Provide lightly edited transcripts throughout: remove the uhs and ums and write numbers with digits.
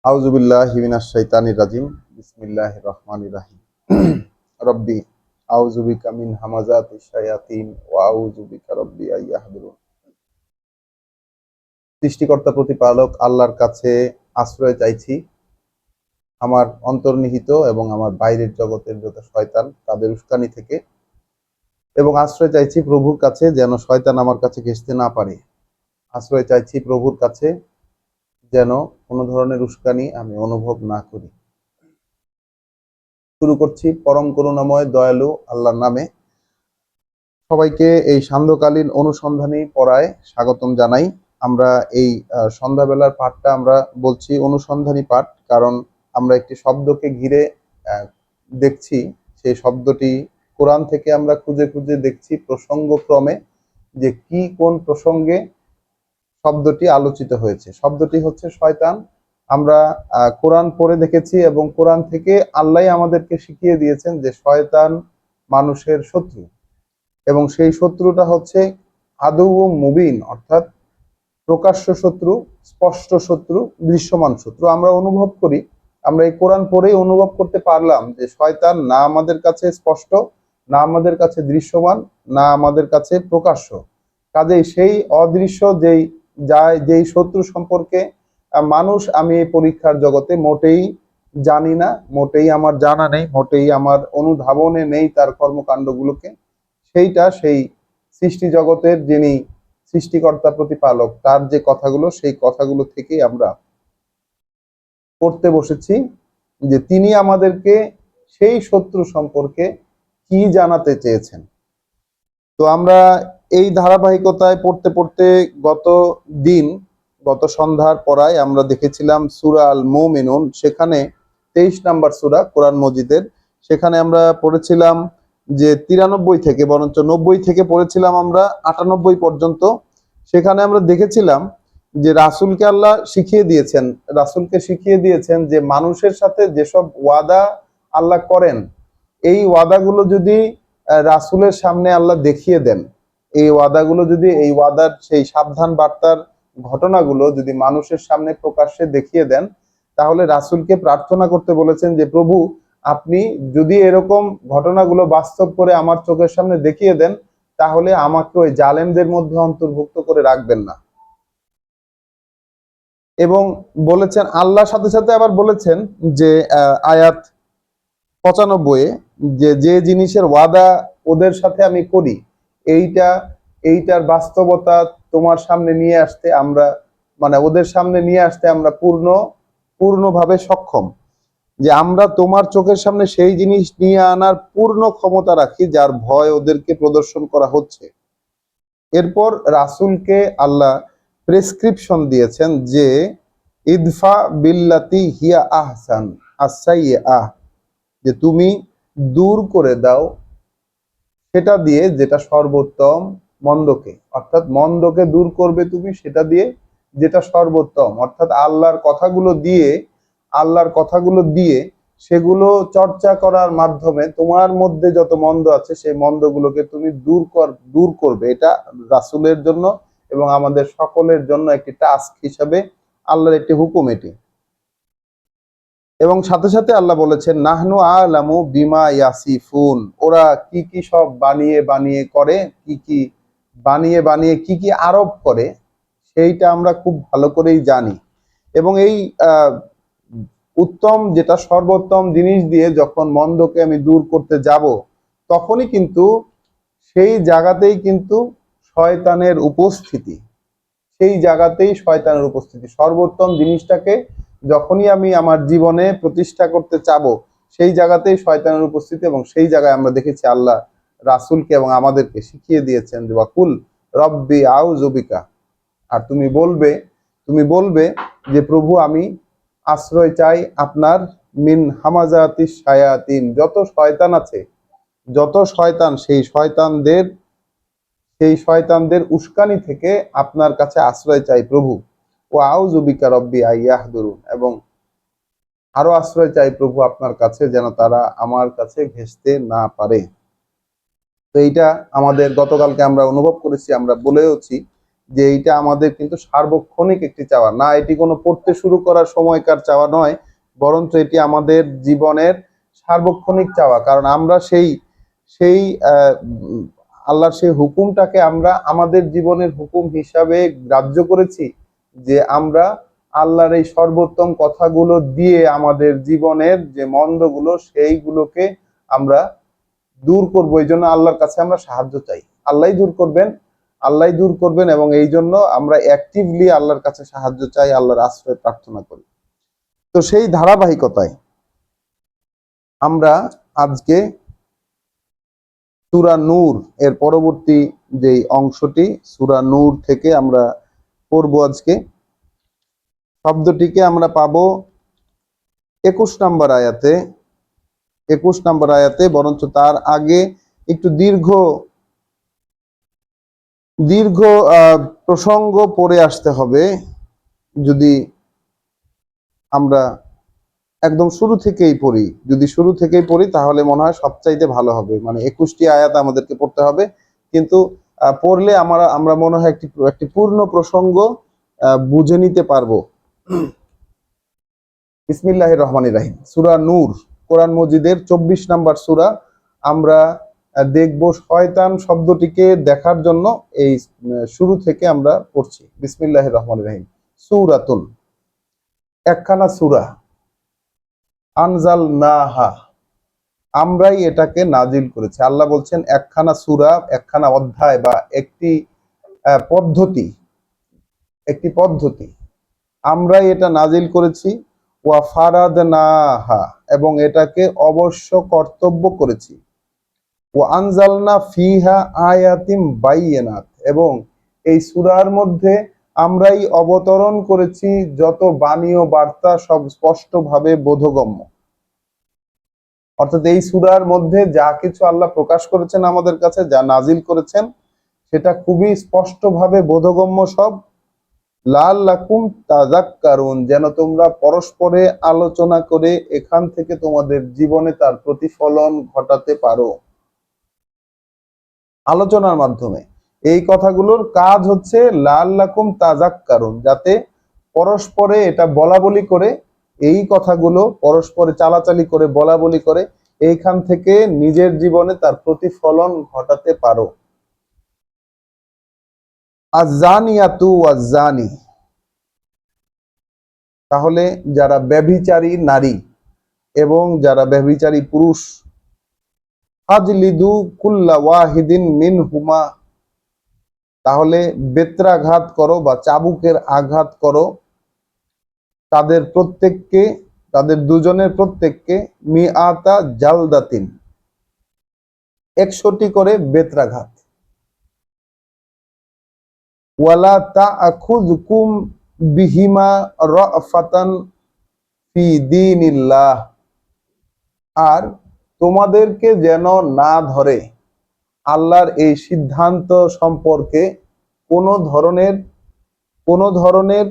আউযু বিল্লাহি মিনাশ শাইতানির রাজিম। বিসমিল্লাহির রহমানির রহিম। রব্বি আউযু বিকা মিন হামাযাতিশ শায়াতিন ওয়া আউযু বিকা রব্বি আইয়াহদুরুন। সৃষ্টিকর্তা প্রতিপালক আল্লাহর কাছে আশ্রয় চাইছি আমার অন্তর্নিহিত এবং আমার বাইরের জগতের যত শয়তান তাদের উস্কানি থেকে, এবং আশ্রয় চাইছি প্রভুর কাছে যেন শয়তান আমার কাছে ঘেঁষতে না পারে। আশ্রয় চাইছি প্রভুর কাছে যেন কোনো ধরনের উস্কানি আমি অনুভব না করি। শুরু করছি পরম করুণাময় দয়ালু আল্লাহর নামে। সবাইকে এই সান্ধ্যকালীন অনুসন্ধানী পড়ায় স্বাগতম জানাই। আমরা এই সন্ধ্যাবেলার পাঠটা আমরা বলছি অনুসন্ধানী পাঠ, কারণ আমরা একটি শব্দকে ঘিরে দেখছি। সেই শব্দটি কোরআন থেকে আমরা খুঁজে খুঁজে দেখছি প্রসঙ্গক্রমে যে কি কোন প্রসঙ্গে শব্দটি আলোচিত হয়েছে। শব্দটি হচ্ছে শয়তান। আমরা কোরআন পড়ে দেখেছি এবং কোরআন থেকে আল্লাহ আমাদেরকে শিখিয়ে দিয়েছেন যে শয়তান মানুষের শত্রু, এবং সেই শত্রুটা হচ্ছে আদৌ মুবিন, অর্থাৎ প্রকাশ্য শত্রু, স্পষ্ট শত্রু, দৃশ্যমান শত্রু। আমরা অনুভব করি, আমরা এই কোরআন পড়েই অনুভব করতে পারলাম যে শয়তান না আমাদের কাছে স্পষ্ট, না আমাদের কাছে দৃশ্যমান, না আমাদের কাছে প্রকাশ্য। কাজেই সেই অদৃশ্য যেই শত্রু সম্পর্কে মানুষ আমি এই পরীক্ষার জগতে মোটেই জানি না, মোটেই আমার জানা নেই, মোটেই আমার অনুধাবনে নেই তার কর্মকাণ্ডগুলোকে, সেই সৃষ্টি জগতের যিনি সৃষ্টিকর্তা প্রতিপালক তার যে কথাগুলো, সেই কথাগুলো থেকেই আমরা পড়তে বসেছি যে তিনি আমাদেরকে সেই শত্রু সম্পর্কে কি জানাতে চেয়েছেন। তো আমরা এই ধারাবাহিকতায় পড়তে পড়তে গত সন্ধ্যার পড়ায় আমরা দেখেছিলাম সূরা আল মুমিনুন, সেখানে 23 নম্বর সূরা কোরআন মজিদের। সেখানে আমরা পড়েছিলাম যে 93 থেকে, বরঞ্চ 90 থেকে পড়েছিলাম আমরা 98 পর্যন্ত। সেখানে আমরা দেখেছিলাম যে রাসূলকে শিখিয়ে দিয়েছেন যে মানুষের সাথে যেসব ওয়াদা আল্লাহ করেন, এই ওয়াদাগুলো যদি রাসূলের সামনে আল্লাহ দেখিয়ে দেন, এই ওয়াদার সেই সাবধান বার্তার ঘটনাগুলো যদি মানুষের সামনে প্রকাশ্যে দেখিয়ে দেন, তাহলে রাসূলকে প্রার্থনা করতে বলেছেন যে প্রভু, আপনি যদি এরকম ঘটনাগুলো বাস্তব করে আমার চোখের সামনে দেখিয়ে দেন, তাহলে আমাকে ওই জালেমদের মধ্যে অন্তর্ভুক্ত করে রাখবেন না। এবং বলেছেন, আল্লাহর সাথে সাথে আবার বলেছেন যে আয়াত 95-এ যে জিনিসের ওয়াদা ওদের সাথে আমি করি, এইটার বাস্তবতা তোমার সামনে নিয়ে আসতে আমরা, মানে ওদের সামনে নিয়ে আসতে আমরা পূর্ণভাবে সক্ষম, যে আমরা তোমার চোখের সামনে সেই জিনিস নিয়ে আনার পূর্ণ ক্ষমতা রাখি যার ভয় ওদেরকে প্রদর্শন করা হচ্ছে। এরপর রাসূলকে আল্লাহ প্রেসক্রিপশন দিয়েছেন যে ইদফা বিল্লাতি হিয়া আহসান আস-সাইয়্যিআহ, যে তুমি দূর করে দাও সেটা দিয়ে যেটা সর্বোত্তম মন্দকে, অর্থাৎ মন্দকে দূর করবে তুমি সেটা দিয়ে যেটা সর্বোত্তম, অর্থাৎ আল্লাহর কথাগুলো দিয়ে সেগুলো চর্চা করার মাধ্যমে তোমার মধ্যে যত মন্দ আছে সেই মন্দগুলোকে তুমি দূর করবে। এটা রাসূলের জন্য এবং আমাদের সকলের জন্য একটি টাস্ক হিসাবে আল্লাহর একটি হুকুম এটি। এবং সাথে সাথে আল্লাহ বলেছেন নাহনু আ'লামু বিমা ইয়াসিফুন, ওরা কি কি সব বানিয়ে কি কি আরোপ করে সেইটা আমরা খুব ভালো করেই জানি। এবং এই উত্তম, যেটা সর্বোত্তম জিনিস দিয়ে যখন মন্দকে আমি দূর করতে যাব, তখনই কিন্তু সেই জায়গাতেই কিন্তু শয়তানের উপস্থিতি, সর্বোত্তম জিনিসটাকে যখনই আমি আমার জীবনে প্রতিষ্ঠা করতে চাবো, সেই জায়গাতেই শয়তানের উপস্থিতি। এবং সেই জায়গায় আমরা দেখেছি আল্লাহ রাসূলকে এবং আমাদেরকে শিখিয়ে দিয়েছেন যে ওয়াকুল রব্বি আউযু বিকা, আর তুমি বলবে যে প্রভু, আমি আশ্রয় চাই আপনার মিন হামাযাতিশ শায়াতিন, যত শয়তান আছে, সেই শয়তানদের উস্কানি থেকে আপনার কাছে আশ্রয় চাই প্রভু। ও আউযু বিকা রব্বি আইয়াহদুরুন, এবং আরো আশ্রয় চাই প্রভু আপনার কাছে যেন তারা আমার কাছে ঘেঁষতে না পারে। তো এইটা আমাদের গতকালকে আমরা অনুভব করেছি, আমরা বলেওছি যে এইটা আমাদের কিন্তু সার্বক্ষণিক একটি চাওয়া না, এটি কোনো পড়তে শুরু করার সময়কার চাওয়া নয়, বরঞ্চ এটি আমাদের জীবনের সার্বক্ষণিক চাওয়া। কারণ আমরা সেই সেই আল্লাহর সেই হুকুমটাকে আমরা আমাদের জীবনের হুকুম হিসাবে গ্রাহ্য করেছি, যে আমরা আল্লাহর এই সর্বোত্তম কথাগুলো দিয়ে আমাদের জীবনের যে মন্দগুলো সেইগুলোকে আমরা দূর করবো। এই জন্য আল্লাহর কাছে আমরা সাহায্য চাই, আল্লাহ দূর করবেন, আল্লাহ দূর করবেন, এবং এই জন্য আমরা অ্যাক্টিভলি আল্লাহর কাছে সাহায্য চাই, আল্লাহর আশ্রয় প্রার্থনা করি। তো সেই ধারাবাহিকতায় আমরা আজকে সূরা নূর এর পরবর্তী যে অংশটি, সূরা নূর থেকে আমরা পড়ব আজকে। শব্দটিকে আমরা পাবো 21 নম্বর আয়াতে, 21 নম্বর আয়াতে। বরঞ্চ তার আগে একটু দীর্ঘ দীর্ঘ প্রসঙ্গ পড়ে আসতে হবে। যদি আমরা একদম শুরু থেকেই পড়ি, তাহলে মনে হয় সবচাইতে ভালো হবে। মানে 21টি আয়াত আমাদেরকে পড়তে হবে, কিন্তু পড়লে আমরা মনে হয় একটি পূর্ণ প্রসঙ্গ বুঝে নিতে পারবো। বিসমিল্লাহির রহমানির রহিম। সূরা নূর কোরআন মজিদের 24 নম্বর সূরা। আমরা দেখব শয়তান শব্দটিকে দেখার জন্য এই শুরু থেকে আমরা পড়ছি। বিসমিল্লাহির রহমানির রহিম। সূরাতুন, একখানা সূরা। আনজালনাহা, আমরাই এটাকে নাজিল করেছি। আল্লাহ বলছেন একখানা সূরা, একখানা অধ্যায় বা একটি পদ্ধতি আমরাই এটা নাজিল করেছি। ওয়া ফারাদনাহা, এবং এটাকে অবশ্য কর্তব্য করেছি। ওয়া আনজালনা ফিহা আয়াতিম বাইয়িনাত, এবং এই সূরার মধ্যে আমরাই অবতরণ করেছি যত বাণী ও বার্তা, সব স্পষ্টভাবে বোধগম্য। অর্থাৎ এই সূরার মধ্যে যা কিছু আল্লাহ প্রকাশ করেছেন আমাদের কাছে, যা নাজিল করেছেন, সেটা খুবই স্পষ্টভাবে বোধগম্য সব। লাআল্লাকুম তাযাক্কারুন, যেন তোমরা পরস্পরে আলোচনা করে এখান থেকে তোমাদের জীবনে তার প্রতিফলন ঘটাতে পারো। আলোচনার মাধ্যমে এই কথাগুলোর কাজ হচ্ছে লাআল্লাকুম তাযাক্কারুন, যাতে পরস্পরে এটা বলা বলি করে, এই কথাগুলো পরস্পরে চালাচালি করে, বলা বলি করে, এইখান থেকে নিজের জীবনে তার প্রতিফলন ঘটাতে পারো। আয-যানিয়াতু ওয়াজ-যানি, তাহলে যারা ব্যভিচারী নারী এবং যারা ব্যভিচারী পুরুষ, ফাজলিদু কুল্লা ওয়াহিদিন মিনহুমা, তাহলে বেত্রাঘাত করো বা চাবুকের আঘাত করো তাদের প্রত্যেককে, তাদের দুজনের প্রত্যেককে, মিআতা জালদাতিন, 100টি করে বেত্রাঘাত। ওয়ালা তাআখুযকুম বিহিমা রাফাতান ফি দীনিল্লাহ, আর তোমাদেরকে যেন না ধরে আল্লাহর এই সিদ্ধান্ত সম্পর্কে কোনো ধরনের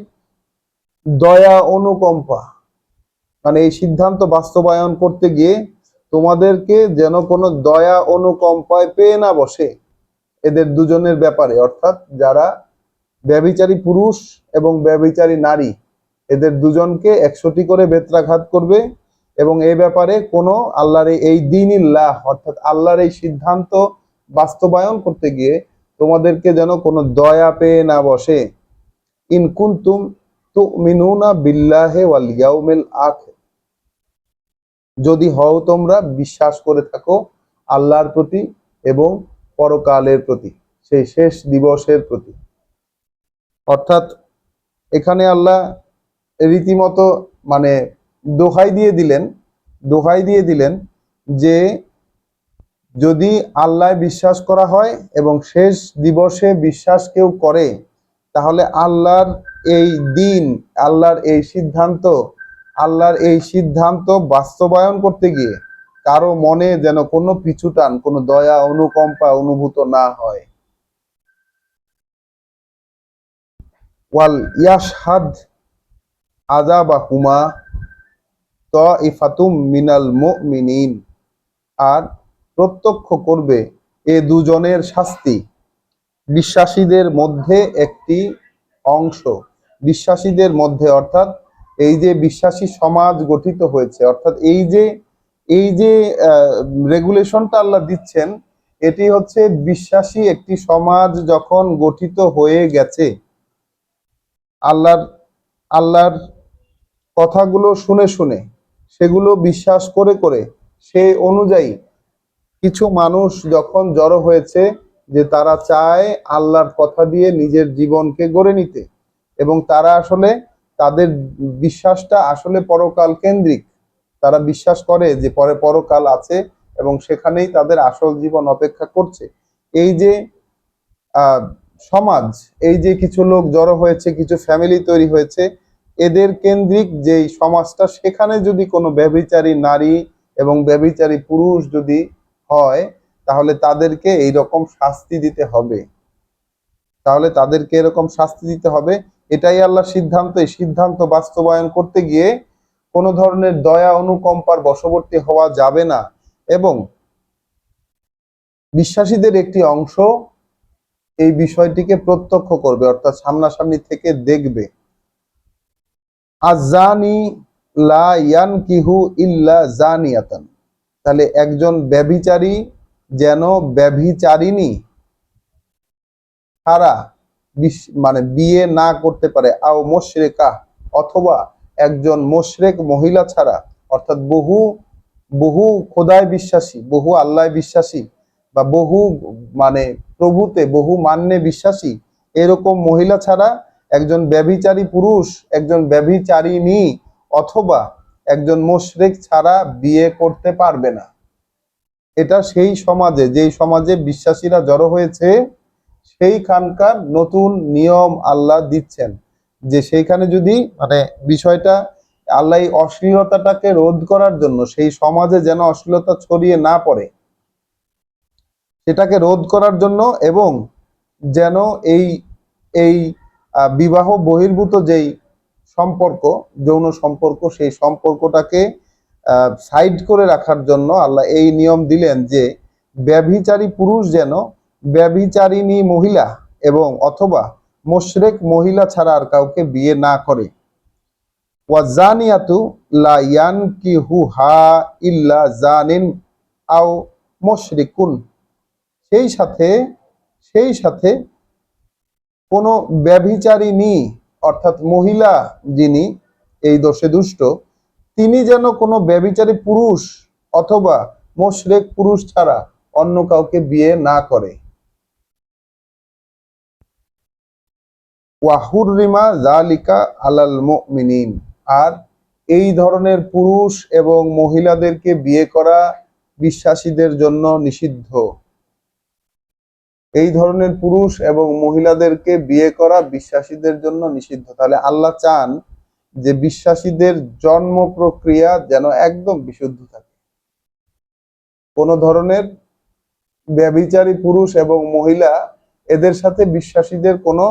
দয়া অনুকম্পা। মানে এই সিদ্ধান্ত বাস্তবায়ন করতে গিয়ে তোমাদেরকে যেন কোনো দয়া অনুকম্পায় পেয়ে না বসে এদের দুজনের ব্যাপারে। অর্থাৎ যারা ব্যভিচারী পুরুষ এবং ব্যভিচারী নারী, এদের দুজনকে 100টি করে বেত্রাঘাত করবে, এবং এই ব্যাপারে কোনো আল্লাহর এই দীনিল্লাহ অর্থাৎ আল্লাহর এই সিদ্ধান্ত বাস্তবায়ন করতে গিয়ে তোমাদেরকে যেন কোনো দয়া পেয়ে না বসে। ইন কুনতুম তুমিনুনা বিল্লাহি ওয়াল ইয়াউমিল আখির, যদি হও তোমরা বিশ্বাস করে থাকো আল্লাহর প্রতি এবং পরকালের প্রতি, সেই শেষ দিবসের প্রতি। অর্থাৎ এখানে আল্লাহ রীতিমতো মানে দোহাই দিয়ে দিলেন যে যদি আল্লাহ বিশ্বাস করা হয় এবং শেষ দিবসে বিশ্বাস কেউ করে, তাহলে আল্লাহর এই দিন, আল্লাহর এই সিদ্ধান্ত বাস্তবায়ন করতে গিয়ে কারো মনে যেন কোনো পিছুটান, কোনো দয়া অনুকম্পা অনুভূত না হয়। ওয়াল ইয়াশহাদ আযাবাহুমা তাইফাতুম মিনাল মুমিনিন, আর প্রত্যক্ষ করবে এ দুজনের শাস্তি বিশ্বাসীদের মধ্যে একটি অংশ, বিশ্বাসীদের মধ্যে অর্থাৎ এই যে বিশ্বাসী সমাজ গঠিত হয়েছে, অর্থাৎ এই যে রেগুলেশনটা আল্লাহ দিচ্ছেন, এটি হচ্ছে বিশ্বাসী একটি সমাজ যখন গঠিত হয়ে গেছে, আল্লাহর আল্লাহর কথাগুলো শুনে শুনে, সেগুলো বিশ্বাস করে করে, সেই অনুযায়ী কিছু মানুষ যখন জড়ো হয়েছে যে তারা চায় আল্লাহর কথা দিয়ে নিজের জীবনকে গড়ে নিতে, এবং তারা আসলে তাদের বিশ্বাসটা আসলে পরকাল কেন্দ্রিক। তারা বিশ্বাস করে যে পরে পরকাল আছে এবং সেখানেই তাদের আসল জীবন অপেক্ষা করছে। এই যে আহ সমাজ, এই যে কিছু লোক জড়ো হয়েছে, কিছু ফ্যামিলি তৈরি হয়েছে, এদের কেন্দ্রিক যেই সমাজটা, সেখানে যদি কোনো ব্যভিচারী নারী এবং ব্যভিচারী পুরুষ যদি হয়, তাহলে তাদেরকে এইরকম শাস্তি দিতে হবে, তাহলে তাদেরকে এরকম শাস্তি দিতে হবে। এটাই আল্লাহর সিদ্ধান্ত। এই সিদ্ধান্ত বাস্তবায়ন করতে গিয়ে কোনো ধরনের দয়া অনুকম্পার বশবর্তী হওয়া যাবে না, এবং বিশ্বাসীদের একটি অংশ এই বিষয়টিকে প্রত্যক্ষ করবে, অর্থাৎ সামনাসামনি থেকে দেখবে। আজানি লা ইয়ানকিহু ইল্লা জানিয়াতান, তাহলে একজন ব্যভিচারী যেন ব্যভিচারিণী ছাড়া মানে বিয়ে না করতে পারে, আও মুশরিকা, অথবা একজন মুশরিক মহিলা ছাড়া, অর্থাৎ বহু বহু খোদায় বিশ্বাসী, বহু আল্লাহ বিশ্বাসী, বা বহু মানে প্রভুতে বহু মান্যে বিশ্বাসী এরকম মহিলা ছাড়া একজন ব্যভিচারী পুরুষ, একজন ব্যভিচারিণী অথবা একজন মুশরিক ছাড়া বিয়ে করতে পারবে না। এটা সেই সমাজে, যেই সমাজে বিশ্বাসীরা জড়ো হয়েছে, সেইখানকার নতুন নিয়ম আল্লাহ দিচ্ছেন, যে সেইখানে যদি মানে বিষয়টা আল্লাহ এই অশ্লীলতাটাকে রোধ করার জন্য, সেই সমাজে যেন অশ্লীলতা ছড়িয়ে না পড়ে, সেটাকে রোধ করার জন্য, এবং যেন এই এই বিবাহ বহির্ভূত যেই সম্পর্ক, যৌন সম্পর্ক, সেই সম্পর্কটাকে সাইড করে রাখার জন্য আল্লাহ এই নিয়ম দিলেন যে ব্যভিচারী পুরুষ যেন ব্যভিচারিণী মহিলা এবং অথবা মুশরিক মহিলা ছাড়া আর কাউকে বিয়ে না করে। ওয়াজানিয়াতু লা ইয়ানকিহুহা ইল্লা জানিন আও মুশরিকুন, সেই সাথে কোনো ব্যভিচারিণী অর্থাৎ মহিলা যিনি এই দোষে দুষ্ট, তিনি যেন কোনো ব্যভিচারী পুরুষ অথবা মুশরিক পুরুষ ছাড়া অন্য কাউকে বিয়ে না করে। ওয়াহুররিমা যালিকা আলাল মুমিনিন, আর এই ধরনের পুরুষ এবং মহিলাদেরকে বিয়ে করা বিশ্বাসীদের জন্য নিষিদ্ধ। এই ধরনের পুরুষ এবং মহিলাদেরকে বিয়ে করা বিশ্বাসীদের জন্য নিষিদ্ধ। তাহলে আল্লাহ চান যে বিশ্বাসীদের জন্ম প্রক্রিয়া যেন একদম বিশুদ্ধ থাকে, কোনো ধরনের ব্যভিচারী পুরুষ এবং মহিলা এদের সাথে বিশ্বাসীদের কোনো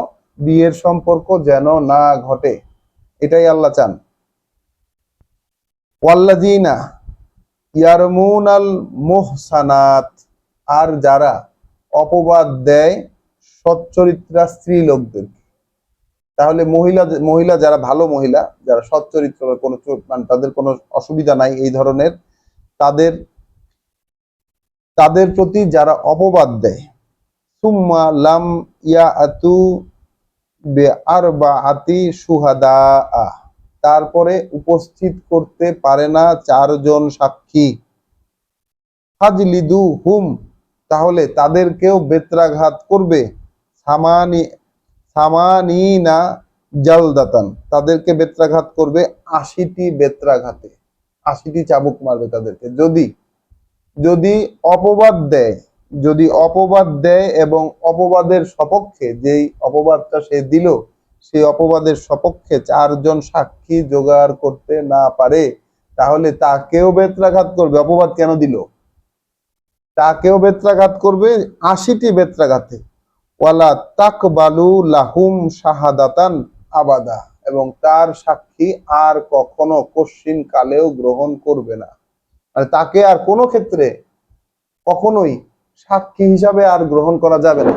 বিয়ের সম্পর্ক যেন না ঘটে, এটাই আল্লাহ চান। ওয়াল্লাযিনা ইয়ারমুনাল মুহসানাত, আর যারা অপবাদ দেয় সচ্চরিত্রা স্ত্রী লোকদের, তাহলে মহিলা যারা ভালো মহিলা, যারা সচ্চরিত্র, কোনো মানে তাদের কোনো অসুবিধা নাই এই ধরনের, তাদের তাদের প্রতি যারা অপবাদ দেয়, সুম্মা লাম ইয়াতু বিআরবাআতি শুহাদা, তারপরে উপস্থিত করতে পারে না চারজন সাক্ষী, ফাজলিদু হুম, তাহলে তাদেরকেও বেত্রাঘাত করবে, সামানিনা জালদাতান, তাদেরকে বেত্রাঘাত করবে ৮০টি বেত্রাঘাতে, ৮০টি চাবুক মারবে তাদেরকে। যদি যদি অপবাদ দেয়, যদি অপবাদ দেয় এবং অপবাদের সপক্ষে, যেই অপবাদটা সে দিল সেই অপবাদের সপক্ষে চারজন সাক্ষী জোগাড় করতে না পারে, তাহলে তাকেও বেত্রাঘাত করবে। অপবাদ কেন দিল? তাকেও বেত্রাঘাত করবে ৮০টি বেত্রাঘাতে। ওয়ালা তাকবালু লাহুম শাহাদাতান আবাদা, এবং তার সাক্ষী আর কখনো কশ্চিন কালেও গ্রহণ করবে না, মানে তাকে আর কোনো ক্ষেত্রে কখনোই সাক্ষী হিসাবে আর গ্রহণ করা যাবে না।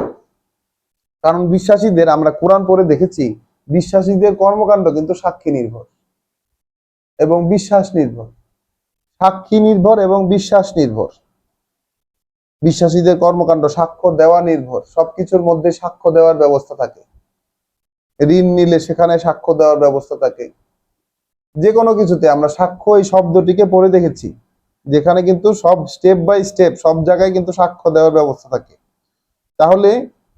কারণ বিশ্বাসীদের আমরা কোরআন পড়ে দেখেছি, বিশ্বাসীদের কর্মকাণ্ড কিন্তু সাক্ষী নির্ভর এবং বিশ্বাস নির্ভর, সাক্ষী নির্ভর এবং বিশ্বাস নির্ভর। বিশ্বাসীদের কর্মকাণ্ড সাক্ষ্য দেওয়া নির্ভর, সবকিছুর মধ্যে সাক্ষ্য দেওয়ার ব্যবস্থা থাকে। ঋণ নিলে সেখানে সাক্ষ্য দেওয়ার ব্যবস্থা থাকে। যে কোনো কিছুতে আমরা সাক্ষ্য এই শব্দটিকে পড়ে দেখেছি, যেখানে কিন্তু সব স্টেপ বাই স্টেপ সব জায়গায় কিন্তু সাক্ষ্য দেওয়ার ব্যবস্থা থাকে। তাহলে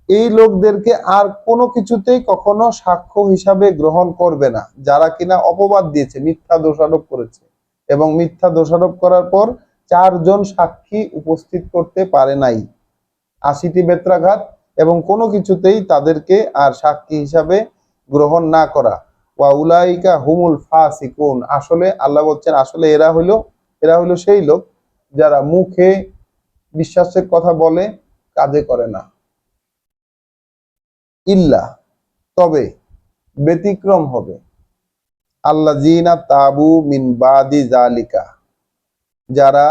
এই লোকদেরকে আর কোনো কিছুতেই কখনো সাক্ষ্য হিসাবে গ্রহণ করবে না, যারা কিনা অপবাদ দিয়েছে, মিথ্যা দোষারোপ করেছে, এবং মিথ্যা দোষারোপ করার পর 4 জন সাক্ষী উপস্থিত করতে পারে নাই, 80টি বেত্রাঘাত, এবং কোনো কিছুতেই তাদেরকে আর সাক্ষী হিসাবে গ্রহণ না করা। ওয়া উলাইকা হুমুল ফাসিকুন, আসলে আল্লাহ বলছেন আসলে এরা হইলো সেই লোক যারা মুখে বিশ্বাসের কথা বলে, কাজে করে না। ইল্লা, তবে ব্যতিক্রম হবে, আল্লাযীনা তাবু মিন বাদি জালিকা, যারা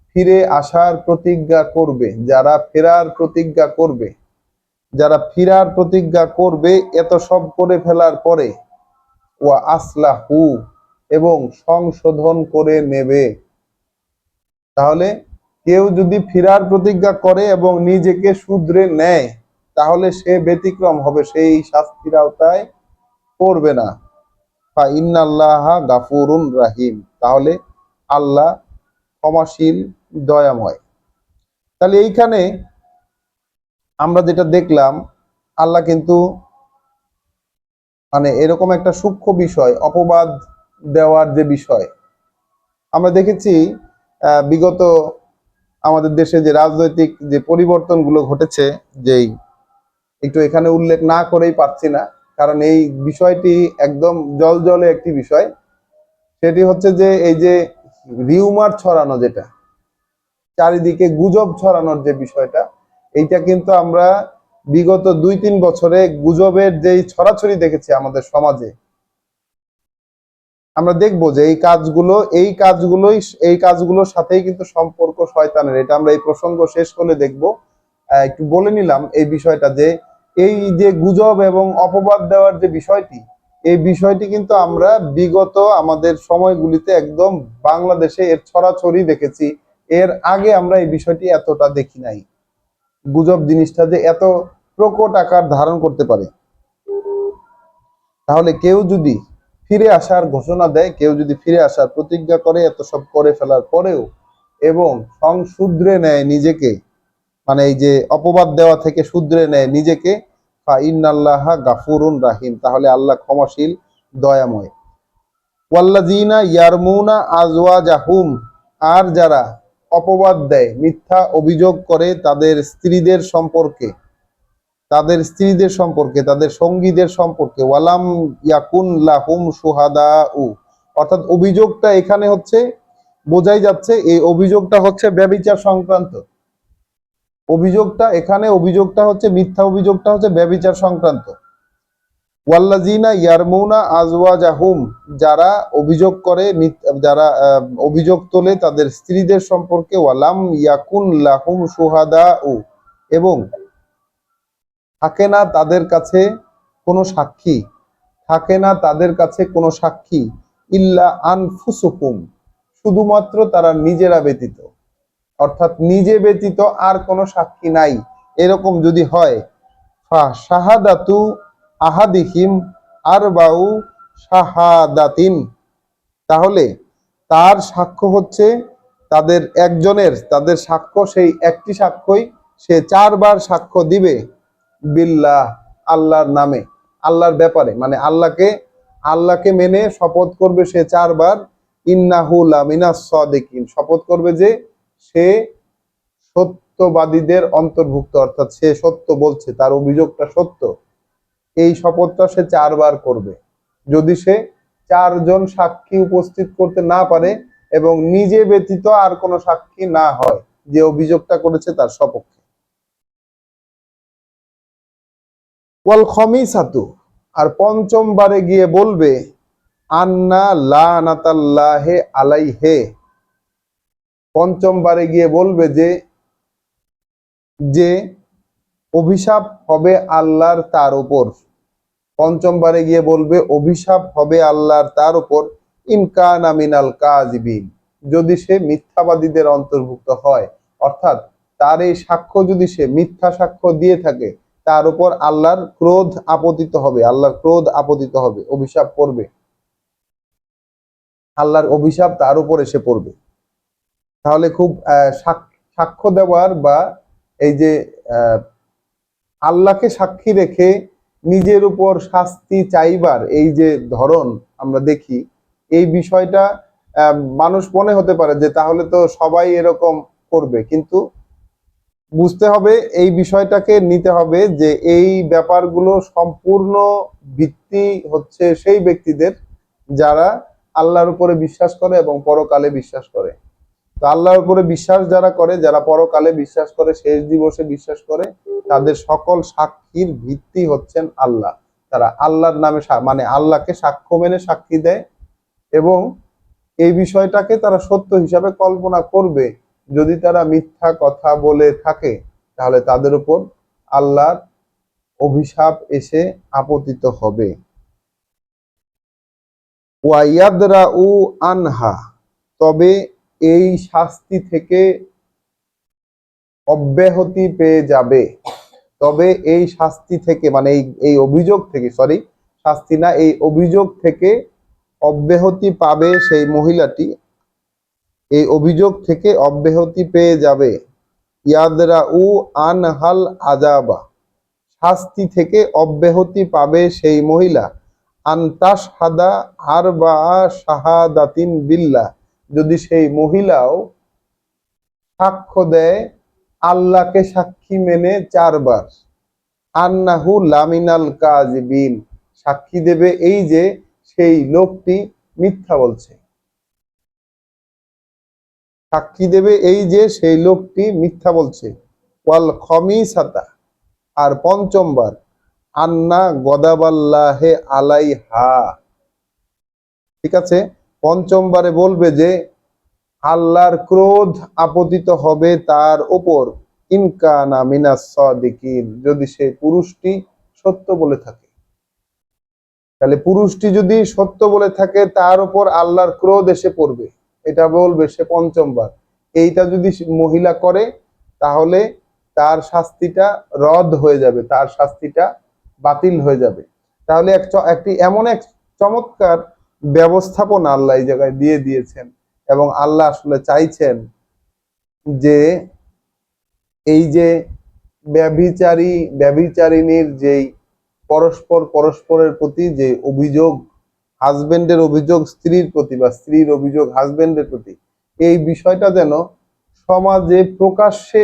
ফিরে আসার প্রতিজ্ঞা করবে, যারা ফেরার প্রতিজ্ঞা করবে, যারা ফিরার প্রতিজ্ঞা করবে এত সব করে ফেলার পরে, ওয়া আসলাহু, এবং সংশোধন করে নেবে। তাহলে কেউ যদি ফিরার প্রতিজ্ঞা করে এবং নিজেকে শুধরে নেয়, তাহলে সে ব্যতিক্রম হবে, সেই শাস্তির আওতায় পড়বে না। ফা ইন্নাল্লাহা গাফুরুন রাহিম, তাহলে আল্লাহ ক্ষমাশীল, দয়াময়। তাহলে এইখানে আমরা যেটা দেখলাম, আল্লাহ কিন্তু মানে এরকম একটা সূক্ষ্ম বিষয়, অপবাদ দেওয়ার যে বিষয় আমরা দেখেছি বিগত আমাদের দেশে যে রাজনৈতিক যে পরিবর্তনগুলো ঘটেছে, যেই একটু এখানে উল্লেখ না করেই পারছি না, কারণ এই বিষয়টি একদম জলজলে একটি বিষয়। সেটি হচ্ছে যে এই যে রিউমার ছড়ানো, যেটা চারিদিকে গুজব ছড়ানোর যে বিষয়টা, এইটা কিন্তু আমরা বিগত 2-3 বছরে গুজবের যেই ছড়াছড়ি দেখেছি আমাদের সমাজে, আমরা দেখবো যে এই কাজগুলোর সাথেই কিন্তু সম্পর্ক শয়তানের। এটা আমরা এই প্রসঙ্গ শেষ হলে দেখবো। একটু বলে নিলাম এই বিষয়টা, যে এই যে গুজব এবং অপবাদ দেওয়ার যে বিষয়টি, এই বিষয়টি কিন্তু আমরা বিগত আমাদের সময়গুলিতে একদম বাংলাদেশে এর ছড়াছড়ি দেখেছি। এর আগে আমরা এই বিষয়টি এতটা দেখি নাই, গুজব জিনিসটা যে এত প্রকট আকার ধারণ করতে পারে। তাহলে কেউ যদি ফিরে আসার ঘোষণা দেয়, কেউ যদি ফিরে আসার প্রতিজ্ঞা করে এত সব করে ফেলার পরেও, এবং সংশুধরে নেয় নিজেকে, মানে এই যে অপবাদ দেওয়া থেকে শুধরে নেয় নিজেকে, ফা ইন্নাল্লাহা গাফুরুন রাহিম, তাহলে আল্লাহ ক্ষমাশীল, দয়াময়। ওয়াল্লাযীনা ইয়ারমুনা আজওয়াজাহুম, আর যারা অপবাদ দেয়, মিথ্যা অভিযোগ করে তাদের স্ত্রীদের সম্পর্কে, তাদের সঙ্গীদের সম্পর্কে, ওয়ালাম ইয়াকুন লাহুম শুহাদাউ, অর্থাৎ অভিযোগটা এখানে হচ্ছে, বোঝাই যাচ্ছে এই অভিযোগটা হচ্ছে ব্যভিচার সংক্রান্ত। অভিযোগটা হচ্ছে মিথ্যা, অভিযোগটা হচ্ছে ব্যভিচার সংক্রান্ত। ওয়াল্লাযীনা ইয়ারমুনা আজওয়াজাহুম, যারা অভিযোগ করে, যারা অভিযোগ তোলে তাদের স্ত্রীদের সম্পর্কে, ওয়ালাম ইয়াকুন লাহুম শুহাদাউ, এবং থাকে না তাদের কাছে কোনো সাক্ষী, ইল্লা আনফুসুকুম, শুধুমাত্র তারা নিজেরা ব্যতীত, অর্থাৎ নিজে ব্যতীত আর কোনো সাক্ষী নাই। এরকম যদি হয়, ফা শাহাদাতু আহাদিহিম আরবাউ শাহাদাতিন, তাহলে তার সাক্ষ্য হচ্ছে, তাদের সাক্ষ্য, সেই একটি সাক্ষ্যই সে 4 বার সাক্ষ্য দিবে, বিল্লাহ, আল্লাহর নামে, আল্লাহর ব্যাপারে, মানে আল্লাহকে মেনে শপথ করবে সে 4 বার। ইন্নাহু লামিনাস সাদিকিন, শপথ করবে যে সে সত্যবাদীদের অন্তর্ভুক্ত, অর্থাৎ সে সত্য বলছে, তার অভিযোগটা সত্য। এই শপথটা সে 4 বার করবে। যদি সে 4 জন সাক্ষী উপস্থিত করতে না পারে এবং নিজে ব্যতীত আর কোনো সাক্ষী না হয় যে অভিযোগটা করেছে তার সপক্ষে। ওয়াল খমিসাতু, আর 5ম বারে গিয়ে বলবে, আন্না লানাতাল্লাহি আলাইহে, 5ম বারে গিয়ে বলবে যে যে অভিশাপ হবে আল্লাহর তার উপর। পঞ্চমবারে গিয়ে বলবে অভিশাপ হবে আল্লাহর তার উপর, ইনকানা মিনাল কাযিবিন, যদি সে মিথ্যাবাদীদের অন্তর্ভুক্ত হয়। অর্থাৎ তার এই সাক্ষ্য যদি সে মিথ্যা সাক্ষ্য দিয়ে থাকে, তার উপর আল্লাহর ক্রোধ আপতিত হবে, আল্লাহর ক্রোধ আপতিত হবে, অভিশাপ পড়বে, আল্লাহর অভিশাপ তার উপর এসে পড়বে। তাহলে খুব সাক্ষ্য দেওয়ার বা এই যে আল্লাহকে সাক্ষী রেখে নিজের উপর শাস্তি চাইবার এই যে ধরন আমরা দেখি, এই বিষয়টা মানুষ মনে হতে পারে যে তাহলে তো সবাই এরকম করবে, কিন্তু বুঝতে হবে, এই বিষয়টাকে নিতে হবে যে এই ব্যাপারগুলো সম্পূর্ণ ভিত্তি হচ্ছে সেই ব্যক্তিদের যারা আল্লাহর উপরে বিশ্বাস করে এবং পরকালে বিশ্বাস করে। তো আল্লাহর উপরে বিশ্বাস যারা করে, যারা পরকালে বিশ্বাস করে, শেষ দিবসে বিশ্বাস করে, তাদের সকল সাক্ষীর ভিত্তি হচ্ছেন আল্লাহ। তারা আল্লাহর নামে মানে আল্লাহকে সাক্ষ্য মেনে সাক্ষী দেয় এবং এই বিষয়টাকে তারা সত্য হিসাবে কল্পনা করবে। যদি তারা মিথ্যা কথা বলে থাকে তাহলে তাদের উপর আল্লাহর অভিশাপ এসে আপতিত হবে। ওয়াইয়াদরাউ আনহা, তবে এই শাস্তি থেকে অব্যাহতি পেয়ে যাবে। তবে এই শাস্তি থেকে মানে এই অভিযোগ থেকে, সরি শাস্তি না, এই অভিযোগ থেকে অব্যাহতি পাবে সেই মহিলাটি, এই অভিযোগ থেকে অব্যাহতি পেয়ে যাবে। ইয়াদরাউ আনহাল আযাবা, শাস্তি থেকে অব্যাহতি পাবে সেই মহিলা। আনতাশহাদা আরবা শাহাদাতিন বিল্লাহ, যদি সেই মহিলাও সাক্ষ্য দেয় আল্লাহকে সাক্ষী মেনে 4 বার। আন্নাহু লামিনাল কাযিবিন, সাক্ষী দেবে এই যে সেই লোকটি মিথ্যা বলছে, সাক্ষী দেবে এই যে সেই লোকটি মিথ্যা বলছে। ওয়াল খমিসাতা, আর 5ম বার, আন্না গদাবাল্লাহে আলাইহা, ঠিক আছে, 5ম বারে বলবে যে আল্লাহর ক্রোধ আপতিত হবে তার উপর, ইনকানা মিনাস সাদিকিন, যদি সে পুরুষটি সত্য বলে থাকে। তাহলে পুরুষটি যদি সত্য বলে থাকে তার উপর আল্লাহর ক্রোধ এসে পড়বে, এটা বলবে সে 5ম বার। এইটা যদি মহিলা করে তাহলে তার শাস্তিটা রদ হয়ে যাবে, তার শাস্তিটা বাতিল হয়ে যাবে। তাহলে একটি এমন এক চমৎকার ব্যবস্থাপনা আল্লাহ এই জায়গায় দিয়ে দিয়েছেন, এবং আল্লাহ আসলে চাইছেন যে এই যে ব্যভিচারিণীর যেই পরস্পরের প্রতি যে অভিযোগ, হাজবেন্ডের অভিযোগ স্ত্রীর প্রতি বা স্ত্রীর অভিযোগ হাজবেন্ডের প্রতি, এই বিষয়টা যেন সমাজে প্রকাশ্যে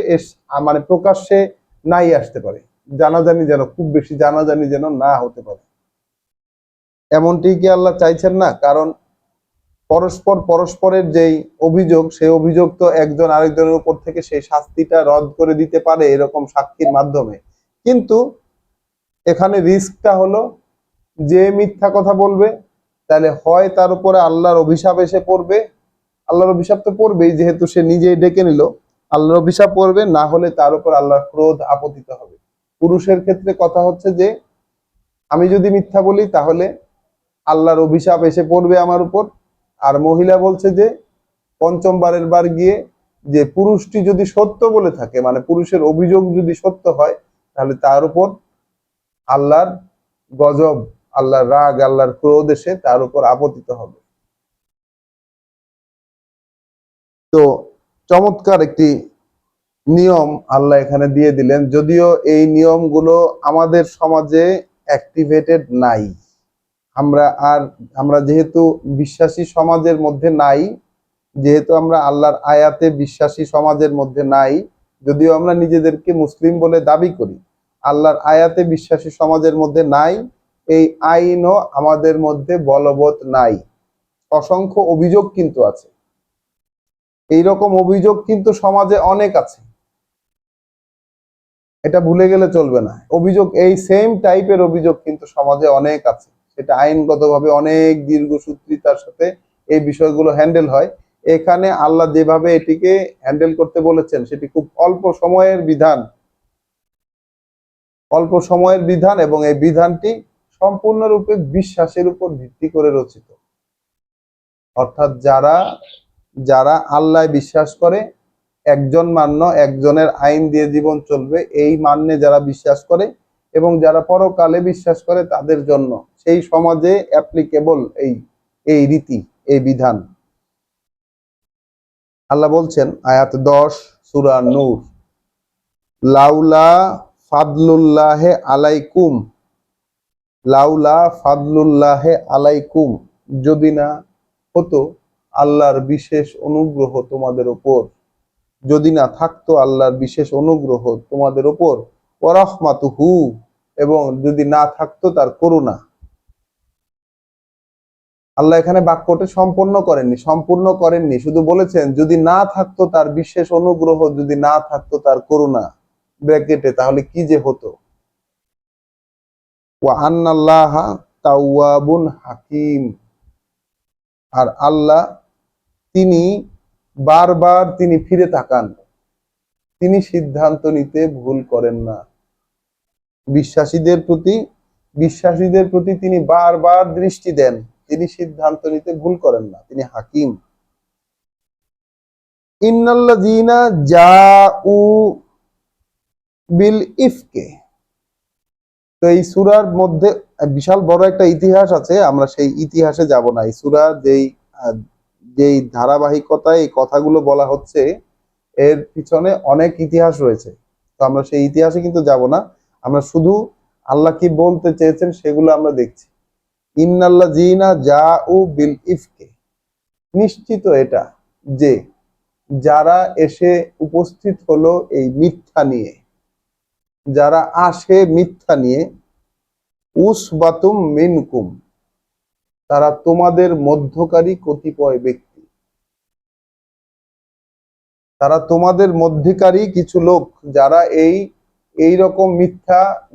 মানে প্রকাশ্যে নাই আসতে পারে, জানাজানি যেন খুব বেশি জানাজানি যেন না হতে পারে। এমনটি কি আল্লাহ চাইছেন না? কারণ পরস্পরের যেই অভিযোগ, সেই অভিযোগ তো একজন আরেকজনের উপর থেকে সেই শাস্তিটা রদ করে দিতে পারে এরকম সাক্ষীর মাধ্যমে। কিন্তু এখানে রিস্কটা হলো, যে মিথ্যা কথা বলবে তাহলে হয় তার উপরে আল্লাহর অভিশাপ এসে পড়বে, আল্লাহর অভিশাপ তো পড়বেই যেহেতু সে নিজেই ডেকে নিল, আল্লাহর অভিশাপ পড়বে, না হলে তার উপর আল্লাহর ক্রোধ আপতিত হবে। পুরুষের ক্ষেত্রে কথা হচ্ছে যে আমি যদি মিথ্যা বলি তাহলে আল্লাহর অভিশাপ এসে পড়বে আমার উপর। আর মহিলা বলছে যে 5ম বারের বার গিয়ে যে পুরুষটি যদি সত্য বলে থাকে, মানে পুরুষের অভিযোগ যদি সত্য হয়, তাহলে তার উপর আল্লাহর গজব, আল্লাহর রাগ, আল্লাহর ক্রোধ এসে তার উপর আপতিত হবে। তো চমৎকার একটি নিয়ম আল্লাহ এখানে দিয়ে দিলেন, যদিও এই নিয়মগুলো আমাদের সমাজে অ্যাক্টিভেটেড নাই। আমরা যেহেতু বিশ্বাসী সমাজের মধ্যে নাই, যেহেতু আমরা আল্লাহর আয়াতে বিশ্বাসী সমাজের মধ্যে নাই, যদিও আমরা নিজেদেরকে মুসলিম বলে দাবি করি, আল্লাহর আয়াতে বিশ্বাসী সমাজের মধ্যে নাই, এই আইনও আমাদের মধ্যে বলবৎ নাই। অসংখ্য অভিযোগ কিন্তু আছে, এইরকম অভিযোগ কিন্তু সমাজে অনেক আছে, এটা ভুলে গেলে চলবে না। অভিযোগ, এই সেম টাইপের অভিযোগ কিন্তু সমাজে অনেক আছে, সেটা আইনগতভাবে অনেক দীর্ঘসূত্রিতার সাথে এই বিষয়গুলো হ্যান্ডেল হয়। এখানে আল্লাহ যেভাবে এটিকে হ্যান্ডেল করতে বলেছেন সেটি খুব অল্প সময়ের বিধান, অল্প সময়ের বিধান এবং এই বিধানটি সম্পূর্ণরূপে বিশ্বাসের উপর ভিত্তি করে রচিত। অর্থাৎ যারা যারা আল্লাহ বিশ্বাস করে, একজন মান্য, একজনের আইন দিয়ে জীবন চলবে, এই মান্যে যারা বিশ্বাস করে এবং যারা পরকালে বিশ্বাস করে তাদের জন্য সেই সমাজে অ্যাপ্লিকেবল এই রীতি, এই বিধান। আল্লাহ বলছেন আয়াত 10 সূরা নূর, লাউলা ফাদলুল্লাহে আলাইকুম, লাউলা ফাদলুল্লাহে আলাইকুম, যদি না হতো আল্লাহর বিশেষ অনুগ্রহ তোমাদের উপর, যদি না থাকতো আল্লাহর বিশেষ অনুগ্রহ তোমাদের উপর, ওয়া রাহমাতুহু, এবং যদি না থাকতো তার করুণা। আল্লাহ এখানে বাক্যটি সম্পূর্ণ করেননি, শুধু বলেছেন যদি না থাকতো তার বিশেষ অনুগ্রহ, যদি না থাকতো তার করুণা, ব্র্যাকেটে, তাহলে কি যে হতো। ওয়া আন্নাল্লাহা তাওয়াবুন হাকিম, আর আল্লাহ তিনি বারবার তিনি ফিরে তাকান, তিনি সিদ্ধান্ত নিতে ভুল করেন না। বিশ্বাসীদের প্রতি তিনি বারবার দৃষ্টি দেন, তিনি সিদ্ধান্ত নিতে ভুল করেন না, তিনি হাকিম। ইন্নাল্লাযীনা জাউ বিল ইফকে, তো এই সূরার মধ্যে বিশাল বড় একটা ইতিহাস আছে, আমরা সেই ইতিহাসে যাব না। এই সূরা যেই ধারাবাহিকতায় এই কথাগুলো বলা হচ্ছে, এর পিছনে অনেক ইতিহাস রয়েছে, তো আমরা সেই ইতিহাসে কিন্তু যাব না। আমরা শুধু আল্লাহ কি বলতে চেয়েছেন সেগুলো আমরা দেখছি। ইন্নাল্লাযীনা জাউ বিল ইফকে, নিশ্চিত এটা যে যারা এসে উপস্থিত হলো এই মিথ্যা নিয়ে, যারা আসে মিথ্যা নিয়ে, উসবাতুম মিনকুম, তারা তোমাদের মধ্যকারী কতিপয় ব্যক্তি, তারা তোমাদের মধ্যকারী কিছু লোক, যারা এই রকম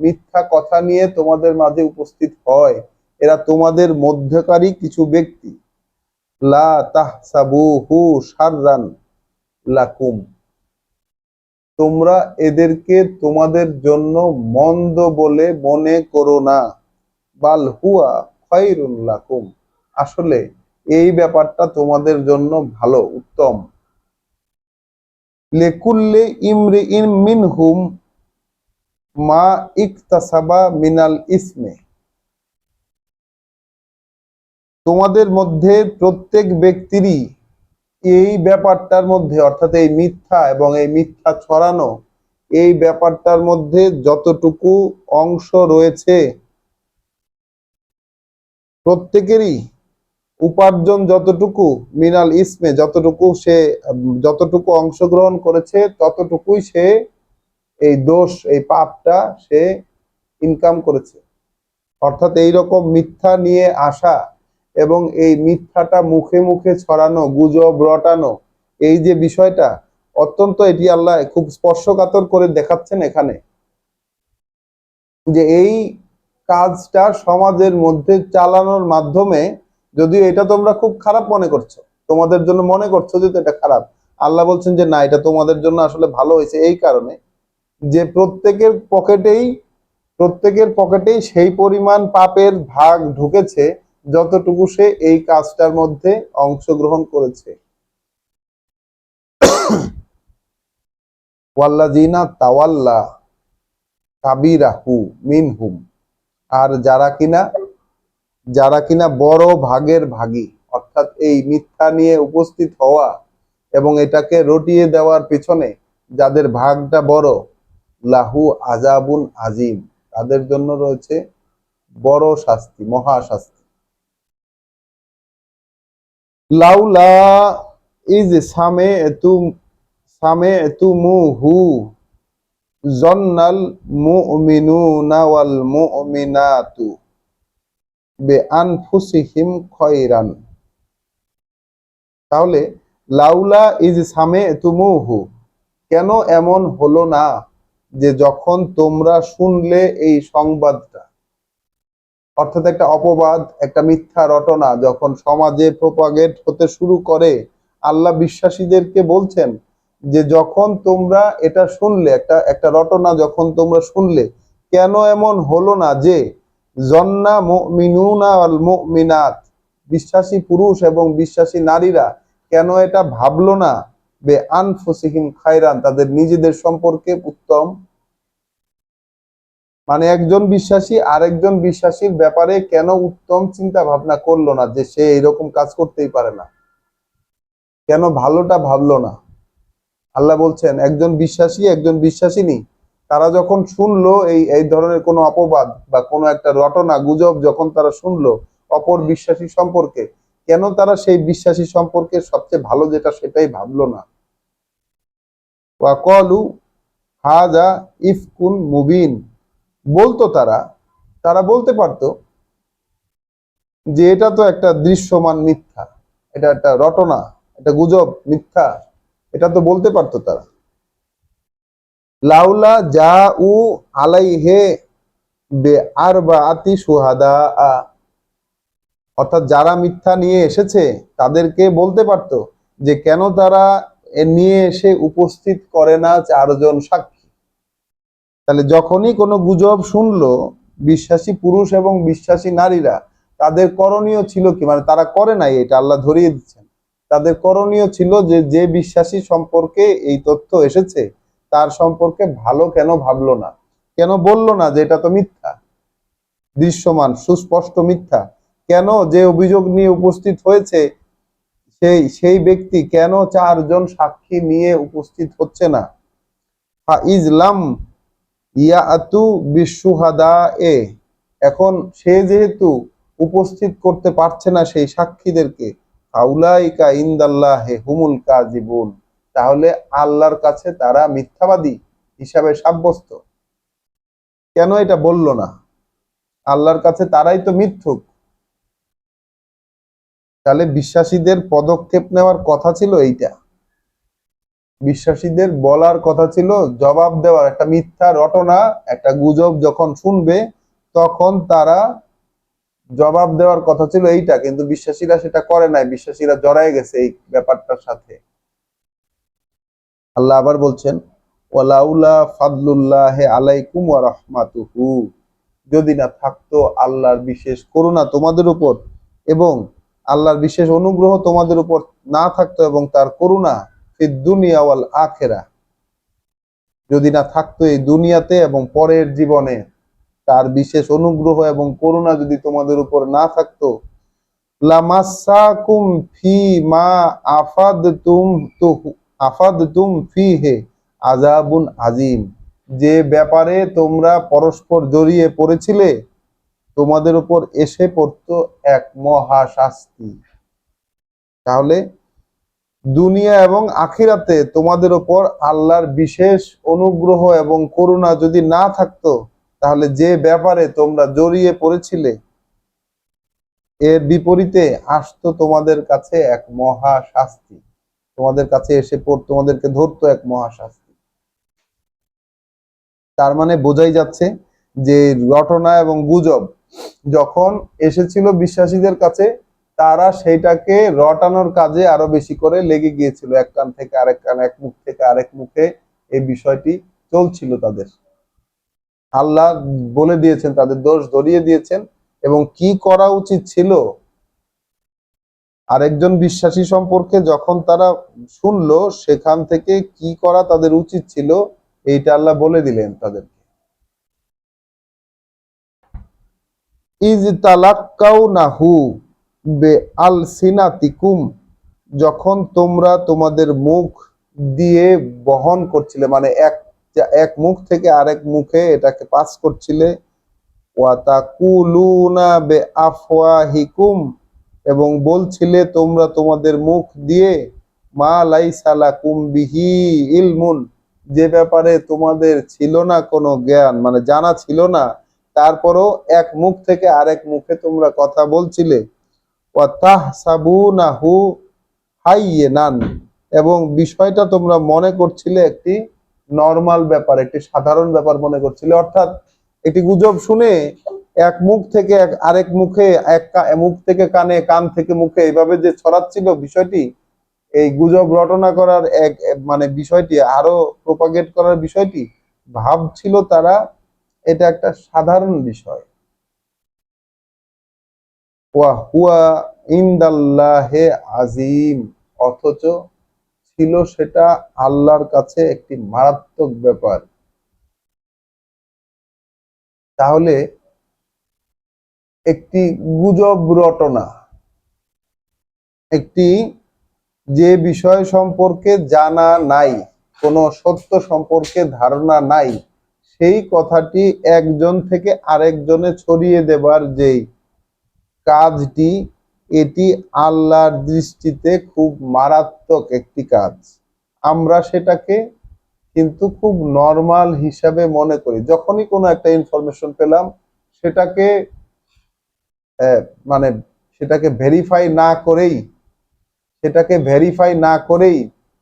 মিথ্যা কথা নিয়ে তোমাদের মাঝে উপস্থিত হয়, এরা তোমাদের মধ্যকারী কিছু ব্যক্তি। লা তাহসাবুহু শাররান লাকুম, তোমরা এদেরকে তোমাদের জন্য মন্দ বলে মনে করো না, বাল হুয়া খায়রুন লাকুম, আসলে এই ব্যাপারটা তোমাদের জন্য ভালো, উত্তম। লিকুল্লি ইমরিইন মিনহুম মা ইকতাসাবা মিনাল ইসমে, তোমাদের মধ্যে প্রত্যেক ব্যক্তিরই এই ব্যাপারটার মধ্যে, অর্থাৎ এই মিথ্যা এবং এই মিথ্যা ছড়ানো, এই ব্যাপারটার মধ্যে যতটুকু অংশ রয়েছে, প্রত্যেকেরই উপার্জন যতটুকু, মিনাল ইসমে, যতটুকু অংশগ্রহণ করেছে ততটুকুই সে এই দোষ, এই পাপটা সে ইনকাম করেছে। অর্থাৎ এই রকম মিথ্যা নিয়ে আসা এবং এই মিথ্যাটা মুখে মুখে ছড়ানো, গুজব রটানো, এই যে বিষয়টা, অত্যন্ত এটি আল্লাহ খুব স্পর্শকাতর করে দেখাচ্ছেন এখানে, যে এই কাজটা সমাজের মধ্যে চালানোর মাধ্যমে, যদিও এটা তোমরা খুব খারাপ মনে করছো, তোমাদের জন্য মনে করছো যে এটা খারাপ, আল্লাহ বলছেন যে না, এটা তোমাদের জন্য আসলে ভালো হয়েছে, এই কারণে যে প্রত্যেকের পকেটেই সেই পরিমাণ পাপের ভাগ ঢুকেছে যতটুকু সে এই কাজটার মধ্যে অংশগ্রহণ করেছে। ওয়াল্লাযীনা তাওয়াল্লা কাবীরাহু মিনহুম, আর যারা কিনা বড় ভাগের ভাগী, অর্থাৎ এই মিথ্যা নিয়ে উপস্থিত হওয়া এবং এটাকে রটিয়ে দেওয়ার পিছনে যাদের ভাগটা বড়, লাহু আযাবুন আযীম, তাদের জন্য রয়েছে বড় শাস্তি, মহা শাস্তি। লাউলা ইজ সামি'তুমুহু জন্নাল মুমিনুনা ওয়াল মুমিনাতু বিআনফুসিহিম খায়রান, তাহলে লাউলা ইজ সামি'তুমুহু, কেন এমন হলো না যে যখন তোমরা শুনলে এই সংবাদটা, অর্থাৎ একটা অপবাদ, একটা মিথ্যা রটনা যখন সমাজে প্রপাগেট হতে শুরু করে, আল্লাহ বিশ্বাসীদেরকে বলছেন যে যখন তোমরা এটা শুনলে, একটা রটনা যখন তোমরা শুনলে, কেন এমন হলো না যে জন্না মুমিনুনা ওয়াল মুমিনাত, বিশ্বাসী পুরুষ এবং বিশ্বাসী নারীরা কেন এটা ভাবলো না বে আনফুসিহিম খায়রান, তাদের নিজেদের সম্পর্কে উত্তম। মানে একজন বিশ্বাসী আরেকজন বিশ্বাসীর ব্যাপারে কেন উত্তম চিন্তা ভাবনা করলো না, যে সে এরকম কাজ করতেই পারে না, কেন ভালোটা ভাবলো না। আল্লাহ বলছেন একজন বিশ্বাসী একজন বিশ্বাসিনী তারা যখন শুনলো এই এই ধরনের কোনো অপবাদ বা কোনো একটা রটনা গুজব যখন তারা শুনলো অপর বিশ্বাসী সম্পর্কে, কেন তারা সেই বিশ্বাসী সম্পর্কে সবচেয়ে ভালো যেটা সেটাই ভাবলো না। ওয়া কলু হাযা ইফকুন মুবিন, বলতো তারা, তারা বলতে পারতো যে এটা তো একটা দৃশ্যমান মিথ্যা, এটা একটা রটনা, এটা গুজব মিথ্যা, এটা তো বলতে পারতো তারা। লাউলা যা উ আলাইহে বে আরবাআতি শুহাদা, অর্থাৎ যারা মিথ্যা নিয়ে এসেছে তাদেরকে বলতে পারতো যে কেন তারা নিয়ে এসে উপস্থিত করে না চারজন সাক্ষী। তাহলে যখনই কোনো গুজব শুনলো বিশ্বাসী পুরুষ এবং বিশ্বাসী নারীরা, তাদের করণীয় ছিল কি, মানে তারা করে নাই, এটা আল্লাহ ধরিয়ে দিচ্ছেন, তাদের করণীয় ছিল যে যে বিশ্বাসী সম্পর্কে এই তথ্য এসেছে তার সম্পর্কে ভালো কেন ভাবলো না, কেন বলল না যে এটা তো মিথ্যা, দৃশ্যমান সুস্পষ্ট মিথ্যা। কেন যে অভিযোগ নিয়ে উপস্থিত হয়েছে সেই সেই ব্যক্তি কেন চারজন সাক্ষী নিয়ে উপস্থিত হচ্ছে না। ইজলাম ইয়াতু বিশুহাদা এ, এখন সে যেহেতু উপস্থিত করতে পারছে না সেই সাক্ষীদেরকে, আউলাইকা ইনদাল্লাহে হুমুল কাযিবুন, তাহলে আল্লাহর কাছে তারা মিথ্যাবাদী হিসাবে সাব্যস্ত। কেন এটা বলল না, আল্লাহর কাছে তারাই তো মিথ্যুক। তাহলে বিশ্বাসীদের পদক্ষেপ নেওয়ার কথা ছিল এইটা, বিশ্বাসীদের বলার কথা ছিল, জবাব দেওয়ার, একটা মিথ্যা রটনা একটা গুজব যখন শুনবে তখন তারা জবাব দেওয়ার কথা ছিল এইটা, কিন্তু বিশ্বাসীরা সেটা করে নাই, বিশ্বাসীরা জড়ায় গেছে এই ব্যাপারটার সাথে। আল্লাহ আবার বলছেন ওয়ালাউলা ফাদলুল্লাহি আলাইকুম ওয়া রাহমাতুহু, যদি না থাকতো আল্লাহর বিশেষ করুণা তোমাদের উপর এবং আল্লাহর বিশেষ অনুগ্রহ তোমাদের উপর না থাকতো এবং তার করুণা ফিদ দুনিয়া ওয়াল আখিরাহ, যদি না থাকতো এই দুনিয়াতে এবং পরের জীবনে তার বিশেষ অনুগ্রহ এবং করুণা যদি তোমাদের উপর না থাকতো, লামাসাকুম ফি মা আফাদতুম আফাদতুম ফিহে আযাবুন আযীম, যে ব্যাপারে তোমরা পরস্পর জড়িয়ে পড়েছিলে তোমাদের উপর এসে পড়তো এক মহা শাস্তি। তাহলে দুনিয়া এবং আখিরাতে তোমাদের উপর আল্লাহর বিশেষ অনুগ্রহ এবং করুণা যদি না থাকতো, তাহলে যে ব্যাপারে তোমরা জড়িয়ে পড়েছিলে এর বিপরীতে আসতো তোমাদের কাছে এক মহা শাস্তি, তোমাদের কাছে এসে তোমাদেরকে ধরতো এক মহা শাস্তি। তার মানে বোঝাই যাচ্ছে যে রটনা এবং গুজব যখন এসেছিল বিশ্বাসীদের কাছে, তারা সেইটাকে রটানোর কাজে আরো বেশি করে লেগে গিয়েছিল, এক কান থেকে আরেক কান, এক মুখ থেকে আরেক মুখে এই বিষয়টি চলছিল তাদের। আল্লাহ বলে দিয়েছেন, তাদের দোষ ধরিয়ে দিয়েছেন এবং কি করা উচিত ছিল আরেকজন বিশ্বাসী সম্পর্কে যখন তারা শুনলো সেখান থেকে কি করা তাদের উচিত ছিল এইটা আল্লাহ বলে দিলেন তাদের। ইজ তালাক্কাউনাহু বে আলসিনাতিকুম, যখন তোমরা তোমাদের মুখ দিয়ে বহন করছিলে, মানে এক এক মুখ থেকে আরেক মুখে এটাকে পাস করছিলে, ওয়া তাকুলুনা বে আফওয়াহিকুম, এবং বলছিলে তোমরা তোমাদের মুখ দিয়ে মা লাইসা লাকুম বিহি ইলমুন, যে ব্যাপারে তোমাদের ছিল না কোনো জ্ঞান, মানে জানা ছিল না, তারপরও এক মুখ থেকে আরেক মুখে তোমরা কথা বলছিলে। ওয়া তাহসাবুনাহু হাইয়্যিনান, এবং বিষয়টা তোমরা মনে করছিলে একটি নরমাল ব্যাপার, একটি সাধারণ ব্যাপার মনে করছিলে, অর্থাৎ একটি গুজব শুনে এক মুখ থেকে আরেক মুখে, মুখ থেকে কানে, কান থেকে মুখে, এইভাবে যে ছড়াচ্ছিল বিষয়টি, এই গুজব রটনা করার মানে বিষয়টি আরো প্রপাগেট করার বিষয়টি ভাবছিল তারা এটা একটা সাধারণ বিষয়। ওয়া হুয়া ইনদাল্লাহে আজিম, অথচ ছিল সেটা আল্লাহর কাছে একটি মারাত্মক ব্যাপার। তাহলে একটি গুজব রটনা, একটি যে বিষয় সম্পর্কে জানা নাই, কোনো সত্য সম্পর্কে ধারণা নাই, সেই কথাটি একজন থেকে আরেকজনে ছড়িয়ে দেবার যেই কাজটি, এটি আল্লাহর দৃষ্টিতে খুব মারাত্মক একটি কাজ। আমরা সেটাকে কিন্তু খুব নর্মাল হিসাবে মনে করি। যখনই কোনো একটা ইনফরমেশন পেলাম, সেটাকে আহ, মানে সেটাকে ভেরিফাই না করেই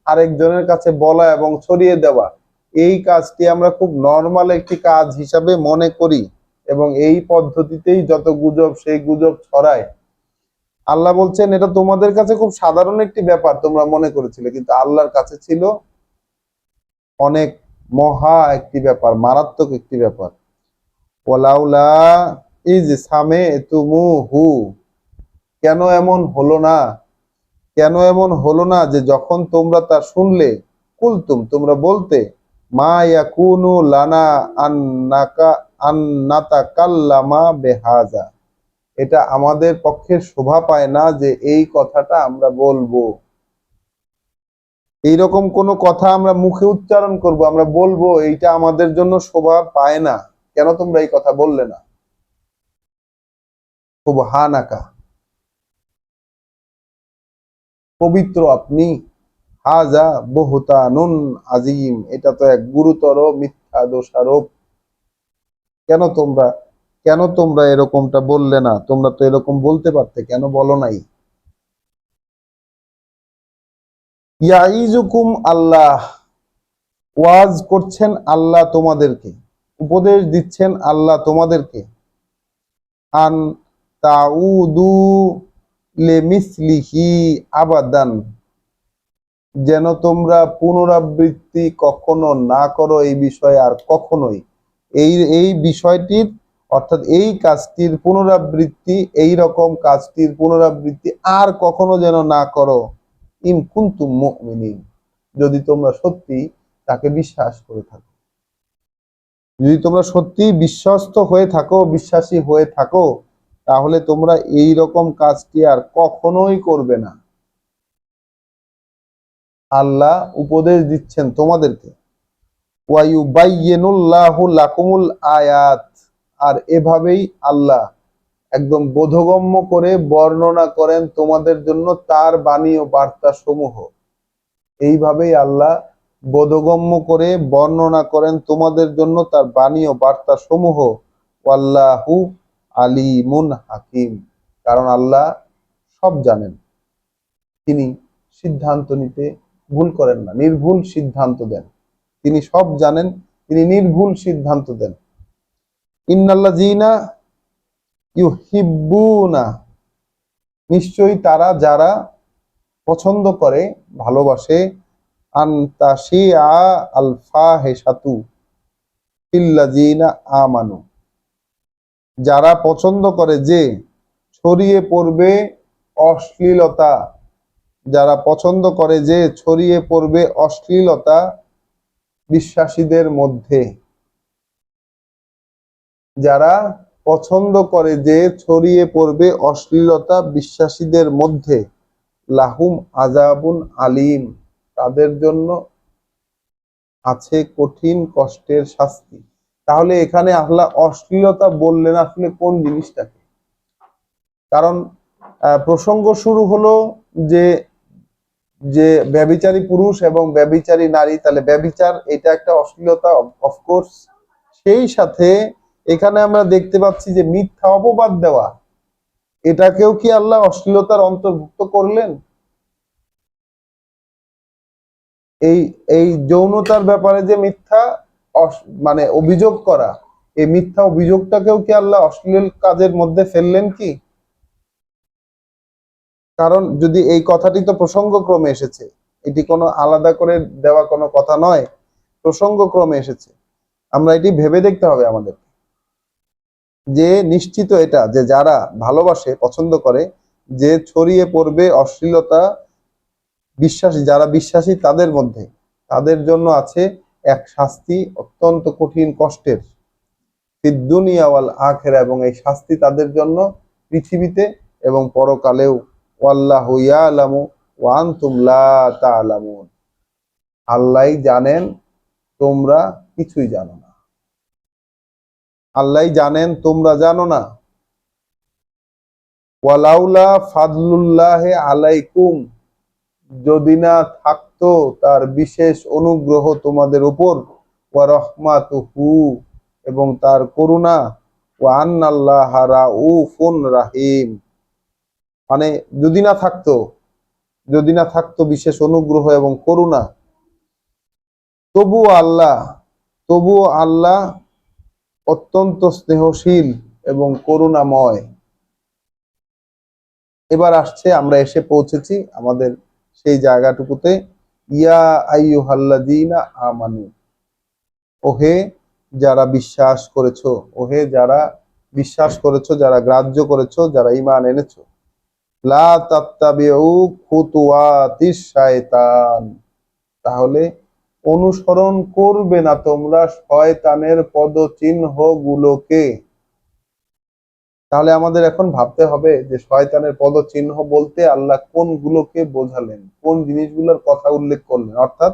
আরেকজনের কাছে বলা এবং ছড়িয়ে দেওয়া, এই কাজটি আমরা খুব নর্মাল একটি কাজ হিসাবে মনে করি এবং এই পদ্ধতিতেই যত গুজব, সেই গুজব ছড়ায়। আল্লাহ বলছেন এটা তোমাদের কাছে খুব সাধারণ একটি ব্যাপার তোমরা মনে করেছিলে, কিন্তু আল্লাহর কাছে ছিল অনেক মহা একটি ব্যাপার, মারাত্মক একটি ব্যাপার। ওয়ালাউলা ইজ সামি'তুমুহু, কেন এমন হলো না, যে যখন তোমরা তা শুনলে, কুলতুম, তোমরা বলতে, মা ইয়াকুনু লানা আন্নাতাকাল্লামা বেহাজা, এটা আমাদের পক্ষে শোভা পায় না যে এই কথাটা আমরা বলবো, এইরকম কোনো কথা আমরা মুখে উচ্চারণ করব, আমরা বলবো, এইটা আমাদের জন্য শোভা পায় না। কেন তোমরা এই কথা বললে না? সুবহানাকা, পবিত্র আপনি, হাজা বুহতানুন আজিম, এটা তো এক গুরুতর মিথ্যা দোষারোপ। কেন তোমরা এরকমটা বললে না? তোমরা তো এরকম বলতে পারতে, কেন বলো নাই? ইয়াইজুকুম আল্লাহ, ওয়াজ করছেন আল্লাহ তোমাদেরকে, উপদেশ দিচ্ছেন আল্লাহ তোমাদেরকে, আন তাউদু লিমিসলিহি আবাদান, যেন তোমরা পুনরাবৃত্তি কখনো না করো এই বিষয়ে আর কখনোই। এই বিষয়টির, অর্থাৎ এই কাজটির পুনরাবৃত্তি, এই রকম কাজটির পুনরাবৃত্তি আর কখনো যেন না করো। ইন কুনতুম মুমিনিন, যদি তোমরা সত্যি তাকে বিশ্বাস করে থাকো, যদি তোমরা সত্যি বিশ্বস্ত হয়ে থাকো, বিশ্বাসী হয়ে থাকো, তাহলে তোমরা এই রকম কাজটি আর কখনোই করবে না। আল্লাহ উপদেশ দিচ্ছেন তোমাদেরকে। ওয়ায়ুবাইয়িনুল্লাহু লাকুমুল আয়াত, আর এভাবেই আল্লাহ একদম বোধগম্য করে বর্ণনা করেন তোমাদের জন্য তার বাণী ও বার্তা সমূহ। এইভাবেই আল্লাহ বোধগম্য করে বর্ণনা করেন তোমাদের জন্য তার বাণী ও বার্তা সমূহ। ওয়াল্লাহু আলিমুন হাকিম, কারণ আল্লাহ সব জানেন, তিনি সিদ্ধান্ত নিতে ভুল করেন না, নির্ভুল সিদ্ধান্ত দেন। তিনি সব জানেন, তিনি নির্ভুল সিদ্ধান্ত দেন। ইন্নাল্লাযীনা ইউহিব্বুনা, নিশ্চয়ই তারা যারা পছন্দ করে, ভালোবাসে, আনতাশিআ আল ফাহিশাতু ফিল্লাযীনা আমানু, যারা পছন্দ করে যে ছড়িয়ে পড়বে অশ্লীলতা, যারা পছন্দ করে যে ছড়িয়ে পড়বে অশ্লীলতা বিশ্বাসীদের মধ্যে, যারা পছন্দ করে যে ছড়িয়ে পড়বে অশ্লীলতা বিশ্বাসীদের মধ্যে, লাহুম আযাবুন আলীম, তাদের জন্য আছে কঠিন কষ্টের শাস্তি। তাহলে এখানে আল্লাহ অশ্লীলতা বললেন আসলে কোন জিনিসটাকে? কারণ প্রসঙ্গ শুরু হলো যে যে ব্যভিচারী পুরুষ এবং ব্যভিচারী নারী, তাহলে ব্যভিচার এটা একটা অশ্লীলতা, অফকোর্স। সেই সাথে এখানে আমরা দেখতে পাচ্ছি যে মিথ্যা অপবাদ দেওয়া, এটাকেও কি আল্লাহ অশ্লীলতার অন্তর্ভুক্ত করলেন? এই এই যৌনতার ব্যাপারে যে মিথ্যা মানে অভিযোগ করা, এই মিথ্যা অভিযোগটাকেও কি আল্লাহ অশ্লীল কাজের মধ্যে ফেললেন কি? কারণ যদি এই কথাটি তো প্রসঙ্গক্রমে এসেছে, এটি কোনো আলাদা করে দেওয়া কোনো কথা নয়, প্রসঙ্গক্রমে এসেছে, আমরা এটি ভেবে দেখতে হবে আমাদের। যে নিশ্চিত এটা যে যারা ভালোবাসে পছন্দ করে যে ছড়িয়ে পড়বে অশ্লীলতা যারা বিশ্বাসী তাদের মধ্যে, তাদের জন্য আছে এক শাস্তি অত্যন্ত কঠিন কষ্টের, ফিদ দুনিয়া ওয়াল আখিরা, এবং এই শাস্তি তাদের জন্য পৃথিবীতে এবং পরকালেও। ওয়াল্লাহু ইয়ালামু ওয়া আনতুম লা তা'লামুন। আল্লাহই জানেন, তোমরা কিছুই জানো না। আল্লাহই জানেন, তোমরা জানো না। ওয়ালাউলা ফাদলুল্লাহি আলাইকুম, যদি না থাকতো তার বিশেষ অনুগ্রহ তোমাদের উপর, ওয়া রাহমাতুহু, এবং তার করুণা, ওয়া আন্নাল্লাহা রাউফুন রাহিম, মানে যদি না থাকতো বিশেষ অনুগ্রহ এবং করুণা, তবুও আল্লাহ তবুও আল্লাহ অত্যন্ত স্নেহশীল এবং করুণাময়। এবার আসছে, আমরা এসে পৌঁছেছি আমাদের সেই জায়গাটুকুতে। ইয়া আইয়ুহাল্লাযীনা আমানু, ওহে যারা বিশ্বাস করেছো, ওহে যারা বিশ্বাস করেছো, যারা গ্রাহ্য করেছো, যারা ঈমান এনেছো, লা তাত্তাবিউ খুতুওয়াতিশ শায়তান, তাহলে অনুসরণ করবে না তোমরা শয়তানের পদচিহ্ন গুলোকে। তাহলে আমাদের এখন ভাবতে হবে যে শয়তানের পদচিহ্ন বলতে আল্লাহ কোনগুলোকে বোঝালেন, কোন জিনিসগুলোর কথা উল্লেখ করলেন। অর্থাৎ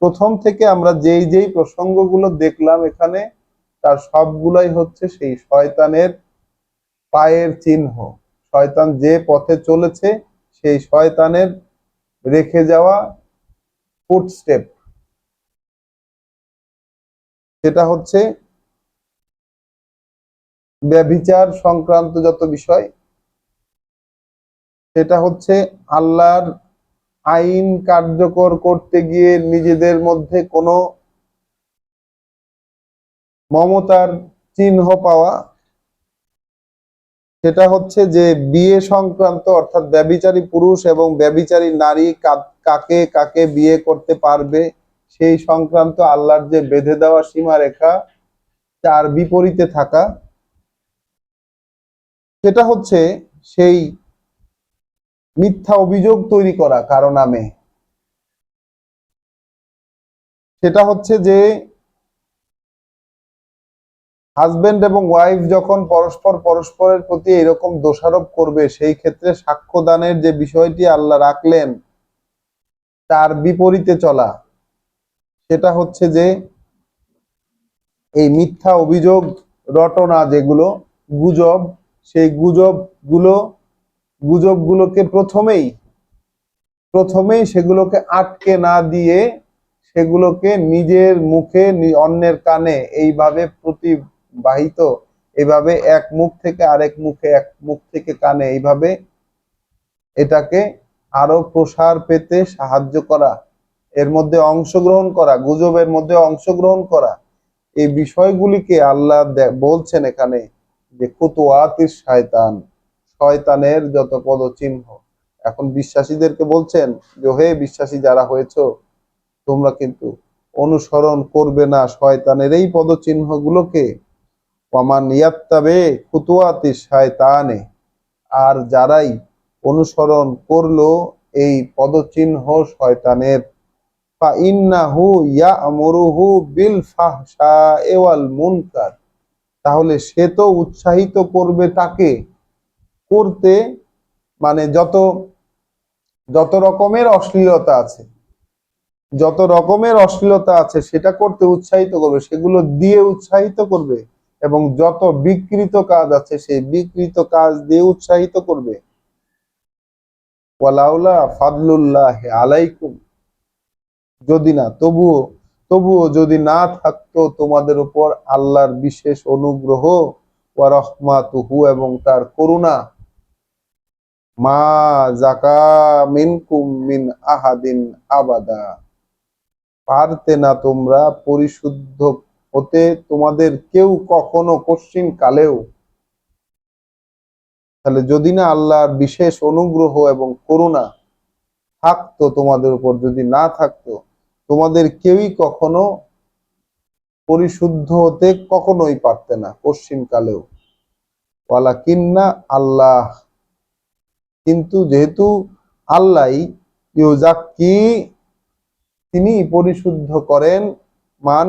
প্রথম থেকে আমরা যেই যেই প্রসঙ্গগুলো দেখলাম এখানে, তার সবগুলাই হচ্ছে সেই শয়তানের পায়ের চিহ্ন। শয়তান যে পথে চলেছে সেই শয়তানের রেখে যাওয়া ফুটস্টেপ, সেটা হচ্ছে ব্যভিচার সংক্রান্ত যত বিষয়, সেটা হচ্ছে আল্লাহর আইন কার্যকর করতে গিয়ে নিজেদের মধ্যে কোনো মমতার চিহ্ন পাওয়া, সেটা হচ্ছে যে বিয়ে সংক্রান্ত, অর্থাৎ ব্যভিচারী পুরুষ এবং ব্যভিচারী নারী কাকে কাকে বিয়ে করতে পারবে সেই সংক্রান্ত আল্লাহর যে বেঁধে দেওয়া সীমারেখা, তার বিপরীতে থাকা, সেটা হচ্ছে সেই মিথ্যা অভিযোগ তৈরি করা কারো নামে। সেটা হচ্ছে যে হাজবেন্ড এবং ওয়াইফ যখন পরস্পরের প্রতি এরকম দোষারোপ করবে, সেই ক্ষেত্রে সাক্ষ্যদানের যে বিষয়টি আল্লাহ রাখলেন তার বিপরীতে চলা, সেটা হচ্ছে যে এই মিথ্যা অভিযোগ রটনা, যেগুলো গুজব, সেই গুজবগুলোকে প্রথমেই সেগুলোকে আটকে না দিয়ে সেগুলোকে নিজের মুখে অন্যের কানে এইভাবে প্রতিবাহিত, এইভাবে এক মুখ থেকে আরেক মুখে, এক মুখ থেকে কানে, এইভাবে এটাকে আরো প্রসার পেতে সাহায্য করা, এর মধ্যে অংশগ্রহণ করা, গুজবের মধ্যে অংশগ্রহণ করা, এই বিষয়গুলিকে আল্লাহ বলছেন এখানে যে খুতুওয়াতিশ শয়তান, শয়তানের যত পদচিহ্ন। এখন বিশ্বাসীদেরকে বলছেন যে হে বিশ্বাসী যারা হয়েছো, তোমরা কিন্তু অনুসরণ করবে না শয়তানের এই পদচিহ্ন গুলোকে। ওয়ামান ইয়াত্তাবে খুতুওয়াতিশ শায়তানে, আর যারাই অনুসরণ করলো এই পদচিহ্ন শয়তানের, ফাইন্নাহু ইয়া'মুরুহু বিল ফাহশা'i ওয়াল মুনকার, তাহলে সে তো উৎসাহিত করবে তাকে করতে, মানে যত যত রকমের অশ্লীলতা আছে, যত রকমের অশ্লীলতা আছে সেটা করতে উৎসাহিত করবে, সেগুলো দিয়ে উৎসাহিত করবে, এবং যত বিকৃত কাজ আছে সেই বিকৃত কাজ দিয়ে উৎসাহিত করবে। ওয়ালাউলা ফাদলুল্লাহি আলাইকুম, যদি না তবুও যদি না থাকতো তোমাদের উপর আল্লাহর বিশেষ অনুগ্রহ, ওয়া রাহমাতুহু, এবং তার করুণা, মা জাকা মিনকুম মিন আহাদিন আবাদা, পারতে না তোমরা পরিশুদ্ধ হতে তোমাদের কেউ কখনো কশ্চিন কালেও। তাহলে যদি না আল্লাহর বিশেষ অনুগ্রহ এবং করুণা থাকতো তোমাদের উপর, যদি না থাকতো তোমাদের কেউই কখনো পরিশুদ্ধ হতে কখনোই পারতে না, কশ্চিন কালেও। ওয়ালাকিন্না আল্লাহ, কিন্তু যেহেতু আল্লাহ ইউজাক্কি, তিনি পরিশুদ্ধ করেন, মান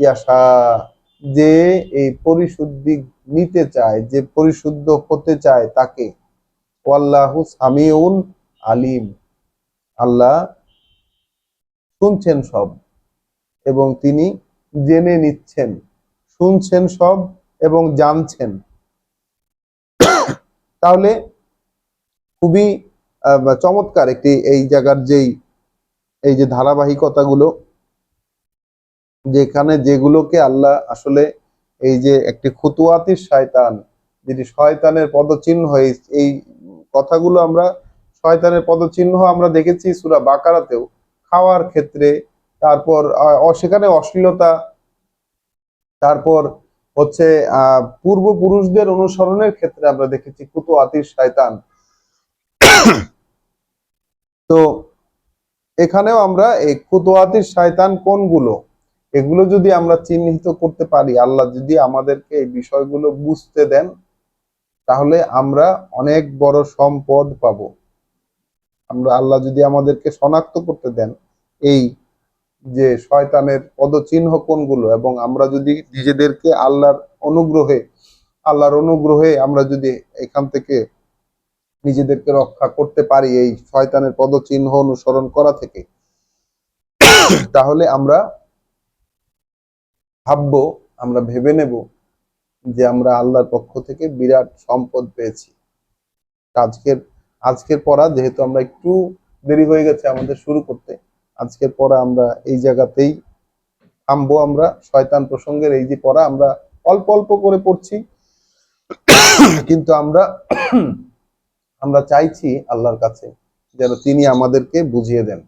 ইয়াশা, যে এই পরিশুদ্ধি নিতে চায়, যে পরিশুদ্ধ হতে চায় তাকে। ওয়াল্লাহু সামিউন আলিম, আল্লাহ শুনছেন সব এবং তিনি জেনে নিচ্ছেন, শুনছেন সব এবং জানছেন। তাহলে খুবই চমৎকার একটি এই জায়গার এই যে ধারাবাহিকতাগুলো, যেখানে যেগুলোকে আল্লাহ আসলে এই যে একটি খুতুয়াতি শয়তান, যেটি শয়তানের পদচিহ্ন, এই কথাগুলো আমরা শয়তানের পদচিহ্ন আমরা দেখেছি সূরা বাকারাতেও, খাওয়ার ক্ষেত্রে, তারপর সেখানে অশ্লীলতা, তারপর হচ্ছে পূর্বপুরুষদের অনুসরণের ক্ষেত্রে আমরা দেখেছি খুতুয়াতির শয়তান। তো এখানেও আমরা এই খুতুয়াতির শয়তান কোনগুলো, এগুলো যদি আমরা চিহ্নিত করতে পারি, আল্লাহ যদি আমাদেরকে এই বিষয়গুলো বুঝতে দেন, তাহলে আমরা অনেক বড় সম্পদ পাবো। আমরা আল্লাহ যদি আমাদেরকে শনাক্ত করতে দেন এই যে শয়তানের পদচিহ্ন কোনগুলো, এবং আমরা যদি নিজেদেরকে আল্লাহর অনুগ্রহে আমরা যদি এখান থেকে নিজেদেরকে রক্ষা করতে পারি এই শয়তানের পদচিহ্ন অনুসরণ করা থেকে, তাহলে আমরা ভাববো, আমরা ভেবে নেব যে আমরা আল্লাহর পক্ষ থেকে বিরাট সম্পদ পেয়েছি। আজকের পড়া, যেহেতু আমরা একটু দেরি হয়ে গেছে আমাদের শুরু করতে, আজকের পড়া আমরা এই জায়গাতেই থামবো। আমরা শয়তান প্রসঙ্গের এই যে পড়া আমরা অল্প অল্প করে পড়ছি, কিন্তু আমরা চাইছি আল্লাহর কাছে যেন তিনি আমাদেরকে বুঝিয়ে দেন।